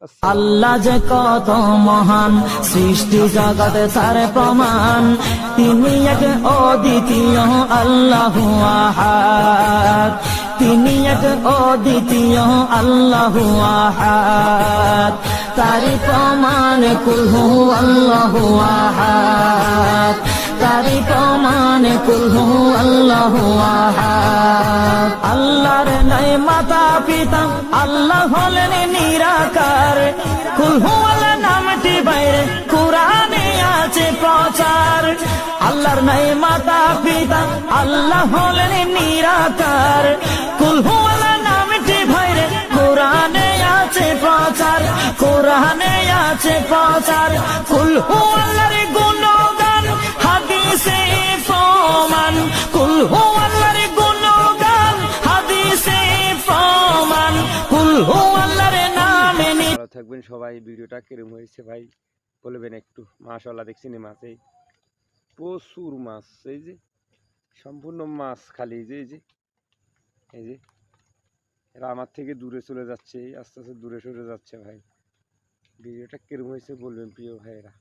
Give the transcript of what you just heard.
আল্লাহ যে কত মহান, সৃষ্টি জগতে তার প্রমাণ। তিনি এক অদ্বিতীয় আল্লাহু আহাদ, তিনি এক অদ্বিতীয় আল্লাহু আহাদ। তারি প্রমাণ কুল হু আল্লাহু আহাদ, তারি প্রমাণ কুল হু আল্লাহু আহাদ। আল্লাহর নাই মাতা পিতা, আল্লাহ হলেন নিরাকার। কুল হু আল্লাহ নামটি বাইরে কুরআনে আছে প্রচার। আল্লাহর নাই মাতা পিতা, আল্লাহ হলেন নিরাকার। কুল হু আল্লাহ নামটি বাইরে কুরআনে আছে প্রচার, কুরআনে আছে প্রচার। কুল হু আল্লাহর গুণগান হাদিসে প্রমাণ, কুল হু আল্লাহর গুণগান হাদিসে প্রমাণ। কুল হু আল্লাহর নামে। ভালো থাকবেন সবাই। ভিডিওটা কিরম হয়েছে ভাই বলবেন একটু। মাশাআল্লাহ দেখছি না মাছ, এই প্রচুর মাছ, এই যে সম্পূর্ণ মাছ খালি, এই যে এই যে এরা আমার থেকে দূরে চলে যাচ্ছে, আস্তে আস্তে দূরে সরে যাচ্ছে ভাই। ভিডিওটা কিরম হয়েছে বলবেন প্রিয় ভাইয়েরা।